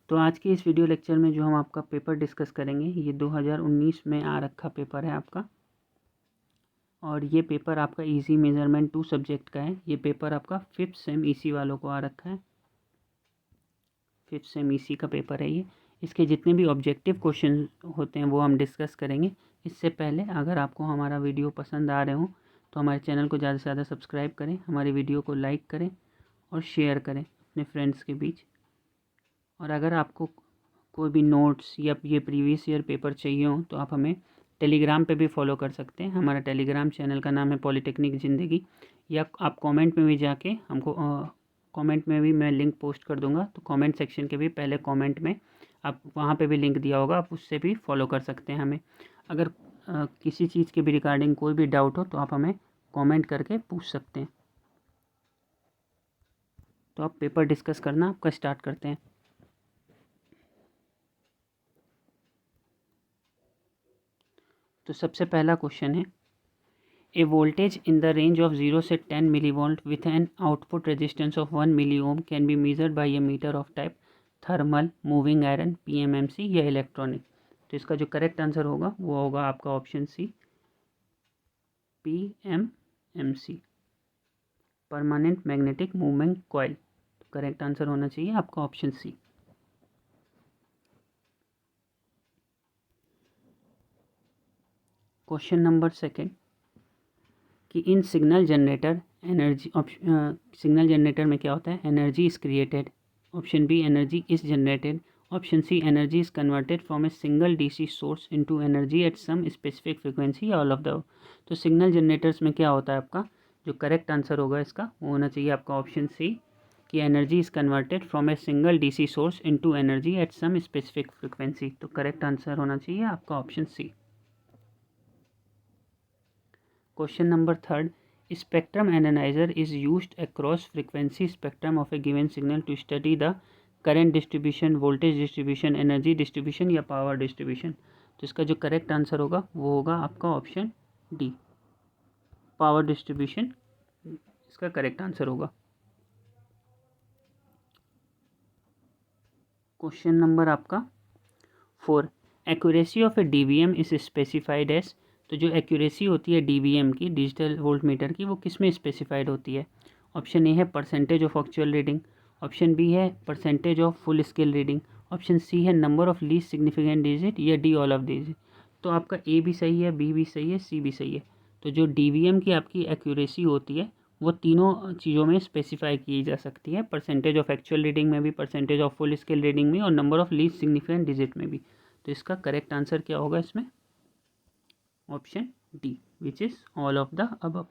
तो आज के इस वीडियो लेक्चर में जो हम आपका पेपर डिस्कस करेंगे ये 2019 में आ रखा पेपर है आपका, और ये पेपर आपका इजी मेजरमेंट 2 सब्जेक्ट का है। ये पेपर आपका 5th सेम ईसी वालों को आ रखा है। 5th सेम ईसी का पेपर है ये। इसके जितने भी ऑब्जेक्टिव क्वेश्चन होते हैं वो हम डिस्कस करेंगे। इससे पहले अगर आपको हमारा वीडियो पसंद आ रहे हो तो हमारे चैनल को ज़्यादा से ज़्यादा सब्सक्राइब करें, हमारी वीडियो को लाइक करें और शेयर करें अपने फ्रेंड्स के बीच। और अगर आपको कोई भी नोट्स या ये प्रीवियस ईयर पेपर चाहिए हो तो आप हमें टेलीग्राम पे भी फॉलो कर सकते हैं। हमारा टेलीग्राम चैनल का नाम है पॉलीटेक्निक ज़िंदगी, या आप कमेंट में भी जाके हमको कमेंट में भी मैं लिंक पोस्ट कर दूंगा, तो कमेंट सेक्शन के भी पहले कमेंट में आप वहाँ पे भी लिंक दिया होगा, आप उससे भी फॉलो कर सकते हैं हमें। अगर किसी चीज़ के भी रिगार्डिंग कोई भी डाउट हो तो आप हमें कमेंट करके पूछ सकते हैं। तो आप पेपर डिस्कस करना आपका स्टार्ट करते हैं। तो सबसे पहला क्वेश्चन है, a voltage in the range of 0 से 10 millivolt with an output resistance of 1 milli ohm can be measured by a meter of type thermal, moving iron, PMMC या इलेक्ट्रॉनिक। तो इसका जो करेक्ट आंसर होगा वो होगा आपका option C, PMMC, permanent magnetic movement coil. तो करेक्ट आंसर होना चाहिए आपका option C. Question number second, कि in signal generator energy, signal generator में क्या होता है, energy is created, option B energy is generated, option C energy is converted from a single DC source into energy at some specific frequency, all of the. तो signal generators में क्या होता है आपका, जो करेक्ट आंसर होगा इसका वो होना चाहिए आपका ऑप्शन सी, कि energy is converted from a single DC source into energy at some specific frequency. तो करेक्ट आंसर होना चाहिए आपका option C. Question number third, spectrum analyzer is used across frequency spectrum of a given signal to study the current distribution, voltage distribution, energy distribution या power distribution। तो इसका जो correct answer होगा वो होगा आपका ऑप्शन डी, पावर डिस्ट्रीब्यूशन इसका correct answer होगा। क्वेश्चन नंबर आपका 4, accuracy of a DVM is specified as. तो जो एक्यूरेसी होती है डीवीएम की, डिजिटल वोल्ट मीटर की, वो किस में स्पेसिफाइड होती है। ऑप्शन ए है percentage of actual reading, option B है percentage of full scale reading, option C है number of least significant digit, या डी ऑल ऑफ डिजिट। तो आपका ए भी सही है, बी भी सही है, सी भी सही है। तो जो डीवीएम की आपकी एक्यूरेसी होती है वो तीनों चीज़ों में स्पेसिफाई की जा सकती है, परसेंटेज ऑफ एक्चुअल रीडिंग में भी, percentage of full scale reading में, और number of least significant digit में भी। तो इसका करेक्ट आंसर क्या होगा इसमें, option D, which is all of the above.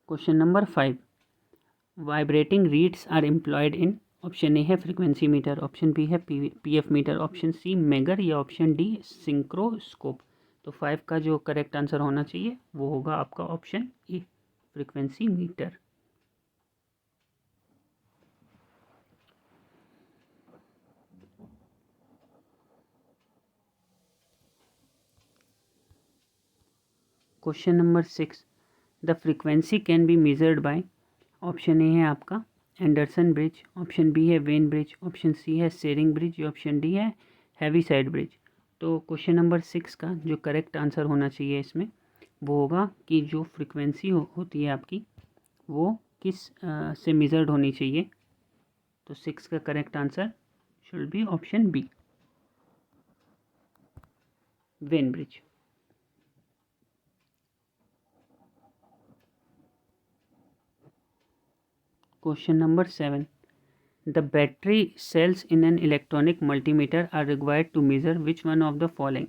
Question number 5, vibrating reeds are employed in. Option A है फ्रीक्वेंसी मीटर, ऑप्शन बी है PF meter, option C megger, या ऑप्शन डी सिंक्रोस्कोप। तो 5 का जो correct answer होना चाहिए वो होगा आपका option A, frequency meter. Question number 6, the frequency can be measured bye. Option A है आपका एंडरसन ब्रिज, ऑप्शन बी है वेन ब्रिज, ऑप्शन सी है शेरिंग ब्रिज, या ऑप्शन डी है हैवी साइड ब्रिज। तो क्वेश्चन नंबर 6 का जो करेक्ट आंसर होना चाहिए इसमें वो होगा कि जो फ्रीक्वेंसी होती है आपकी वो किस से मेजर्ड होनी चाहिए। तो 6 का correct answer should be option B, Wien bridge. Question number 7, the battery cells in an electronic multimeter are required to measure which one of the following।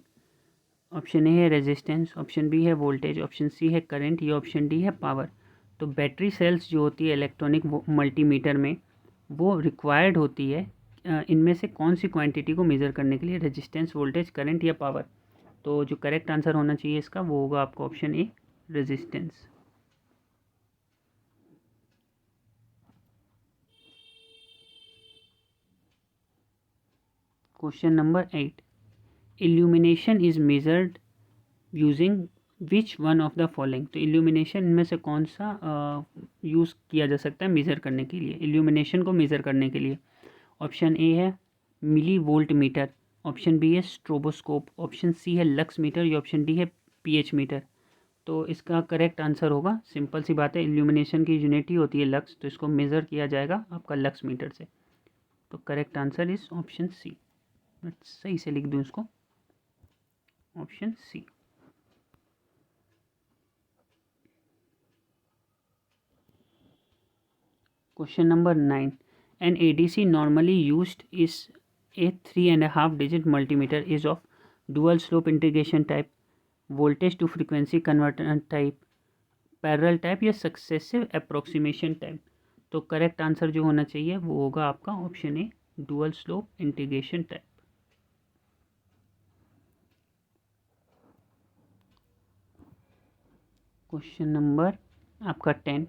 Option A है रेजिस्टेंस, ऑप्शन बी है voltage, option C है current, या option D है power. तो battery cells जो होती है electronic multimeter में वो रिक्वायर्ड होती है इनमें से कौन सी क्वांटिटी को मेज़र करने के लिए, रेजिस्टेंस, वोल्टेज, करंट या पावर। तो जो करेक्ट आंसर होना चाहिए इसका वो होगा आपका option A, resistance. Question number 8, illumination is measured using which one of the following, तो इल्यूमिनेशन इनमें से कौन सा यूज़ किया जा सकता है मेज़र करने के लिए, इल्यूमिनेशन को मेज़र करने के लिए। ऑप्शन ए है milli volt meter, option B है स्ट्रोबोस्कोप, ऑप्शन सी है लक्स मीटर, या ऑप्शन डी है पीएच मीटर। तो इसका करेक्ट आंसर होगा, सिंपल सी बात है, इल्यूमिनेशन की यूनिट ही होती है लक्स, तो इसको मेज़र किया जाएगा आपका लक्स मीटर से। तो correct answer is option C. मैं सही से लिख दूँ इसको, option C. Question number 9. An ADC normally used is a 3.5 digit multimeter is of dual slope integration type, voltage to frequency converter type, parallel type या successive approximation type. तो correct answer जो होना चाहिए वो होगा आपका ऑप्शन ए, dual slope integration type. Question number आपका 10।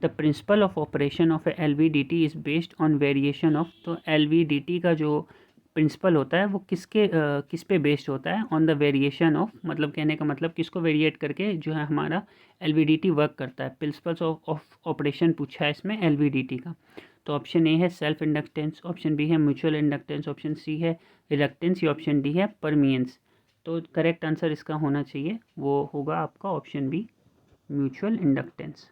The principle of operation of A LVDT is based on variation of, तो LVDT का जो प्रिंसिपल होता है वो किस पे बेस्ड होता है, ऑन द वेरिएशन ऑफ, मतलब कहने का मतलब किसको वेरिएट करके जो है हमारा LVDT वर्क करता है। प्रिंसिपल्स ऑफ ऑपरेशन पूछा है इसमें LVDT का। तो ऑप्शन ए है सेल्फ इंडक्टेंस, ऑप्शन बी है म्यूचुअल इंडक्टेंस, ऑप्शन सी है रिलक्टेंस, या ऑप्शन डी है परमियंस। तो करेक्ट आंसर इसका होना चाहिए वो होगा आपका option B, mutual inductance.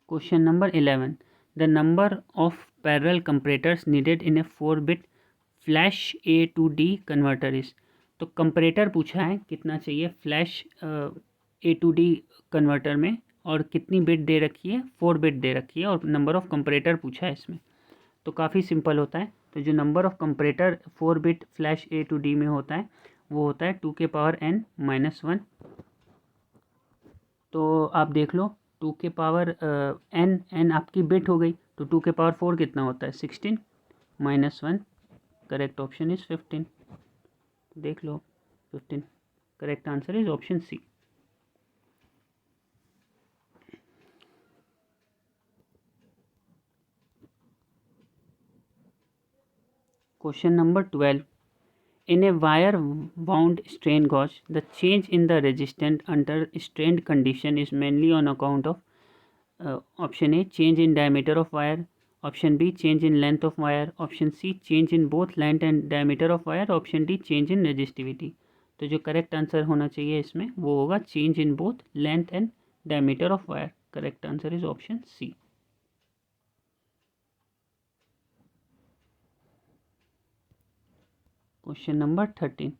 Question number 11। The number of parallel comparators needed in a 4-bit flash A to D converter is, तो कंपरेटर पूछा है कितना चाहिए flash A to D converter में, और कितनी बिट दे रखी है, 4 बिट दे रखी है, और नंबर ऑफ कंपरेटर पूछा है इसमें। तो काफ़ी सिंपल होता है, तो जो number of comparator 4 bit flash A to D में होता है वो होता है 2n-1। तो आप देख लो 2n आपकी बिट हो गई, तो 2 कितना होता है 16 -1, करेक्ट ऑप्शन इज 15। देख लो 15, correct answer is option C. Question number 12। In a wire wound strain gauge, the change in the resistance under strained condition is mainly on account of option A change in diameter of wire, option B change in length of wire, option C change in both length and diameter of wire, option D change in resistivity। तो जो correct answer होना चाहिए इसमें वो होगा change in both length and diameter of wire. Correct answer is option C. Question number 13।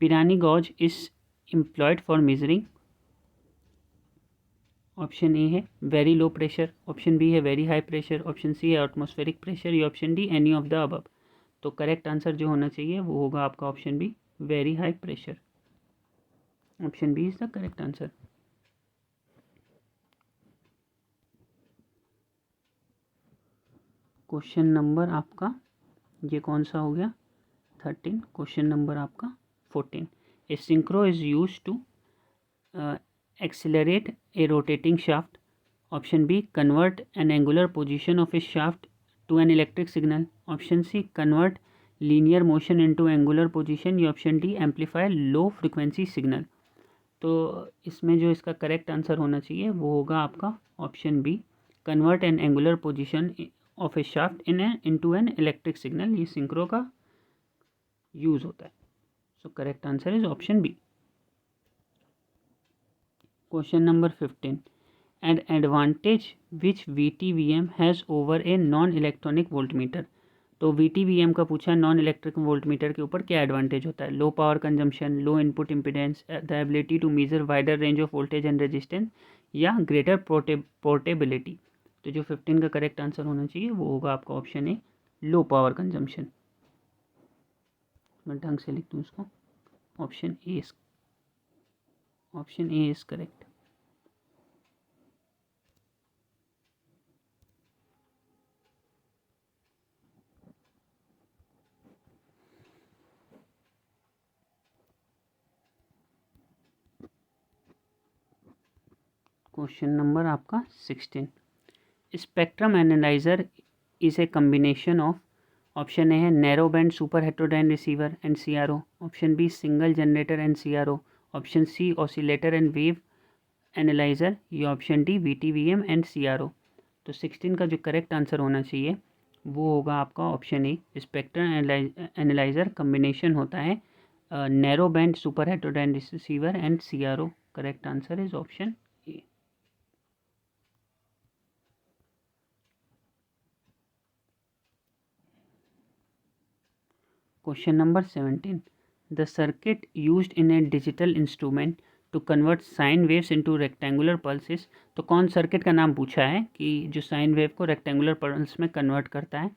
Pirani gauge is employed for measuring, option A है very low pressure, option B है very high pressure, option C है atmospheric pressure, या option D any of the above. तो correct answer जो होना चाहिए वो होगा आपका option B, very high pressure. Option B is the correct answer. Question number आपका ये कौन सा हो गया 13। क्वेश्चन नंबर आपका 14। A synchro is use to accelerate a rotating shaft, option B convert an angular position of a shaft to an electric signal, option C convert linear motion into angular position, या option D amplify low frequency signal। तो इसमें जो इसका correct answer होना चाहिए वो होगा आपका option B, convert an angular position of a shaft into an electric signal. ये सिंक्रो का यूज़ होता है। So correct answer is option B. Question number 15. An advantage which VTVM has over a non-electronic voltmeter। तो VTVM का पूछा है non electric voltmeter के ऊपर क्या एडवांटेज होता है, low power consumption, low input impedance, the ability to measure wider range of voltage and resistance, या ग्रेटर पोर्टेबिलिटी। तो जो 15 का करेक्ट आंसर होना चाहिए वो होगा आपका option A, low power consumption. मैं ढंग से लिख दूँ इसको, option A is correct. Question number आपका 16। Spectrum analyser is a combination of, option A है narrow band super heterodyne receiver and CRO, option B single generator and CRO, option C oscillator and wave analyser, या option D VTVM and CRO। तो 16 का जो correct answer होना चाहिए वो होगा आपका ऑप्शन ए, स्पेक्ट्रम एनालाइजर कम्बिनेशन होता है narrow band super heterodyne receiver and CRO। Correct answer is option A. Question number 17. The circuit used in a digital instrument to convert sine waves into rectangular pulses। तो कौन circuit का नाम पूछा है कि जो साइन वेव को rectangular pulse में कन्वर्ट करता है।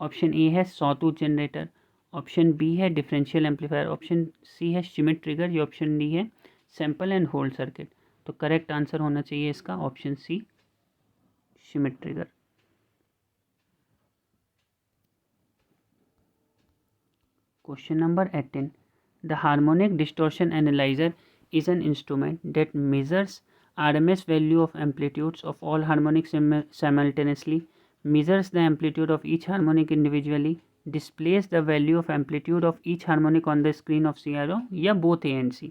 ऑप्शन ए है सॉटूथ जनरेटर, ऑप्शन बी है डिफरेंशियल एम्पलीफायर, ऑप्शन सी है श्मिट ट्रिगर, या ऑप्शन डी है सैंपल एंड होल्ड सर्किट। तो करेक्ट आंसर होना चाहिए इसका option C, Schmitt trigger. Question number 18. The harmonic distortion analyzer is an instrument that measures RMS value of amplitudes of all harmonics simultaneously, measures the amplitude of each harmonic individually, displays the value of amplitude of each harmonic on the screen of CRO, या both A and C।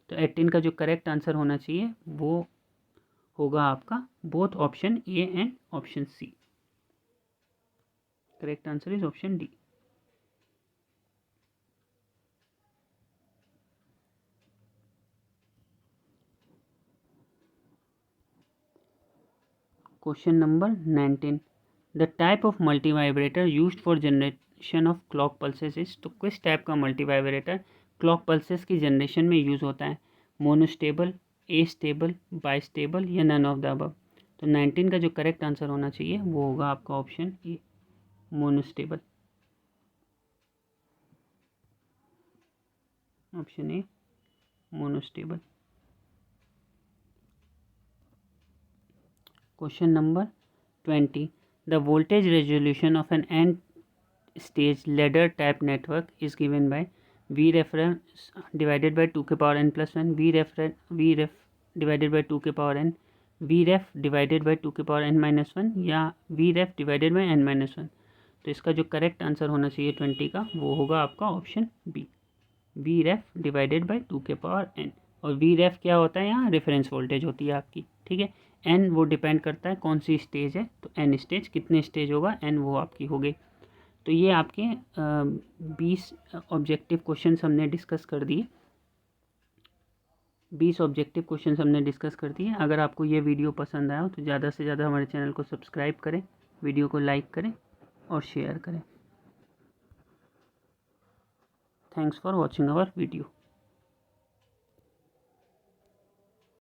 तो 18 का जो correct answer होना चाहिए वो होगा आपका both option A and option C. Correct answer is option D. Question number 19. The type of multivibrator used for generation of clock pulses is। तो किस टाइप का मल्टीवाइब्रेटर क्लॉक पल्सेस की जनरेशन में यूज़ होता है, मोनोस्टेबल, ए stable, bistable, या none of the above. तो 19 का जो करेक्ट आंसर होना चाहिए वो होगा आपका option A, monostable. Option A, monostable. Question number 20. The voltage resolution of an n-stage ladder type network is given by V reference divided by 2 के power n plus 1, V ref divided by 2 के power n, V ref divided by 2 के power n minus 1, या V ref divided by n minus 1। तो इसका जो correct answer होना चाहिए 20 का वो होगा आपका option B, V ref divided by 2 के पावर n। और V ref क्या होता है, यहाँ रेफरेंस वोल्टेज होती है आपकी, ठीक है। एन वो डिपेंड करता है कौन सी स्टेज है, तो एन स्टेज कितने स्टेज होगा एन वो आपकी हो गई। तो ये आपके 20 ऑब्जेक्टिव क्वेश्चंस हमने डिस्कस कर दिए, 20 ऑब्जेक्टिव क्वेश्चंस हमने डिस्कस कर दिए। अगर आपको ये वीडियो पसंद आया हो तो ज़्यादा से ज़्यादा हमारे चैनल को सब्सक्राइब करें, वीडियो को लाइक करें और शेयर करें। Thanks for watching our video.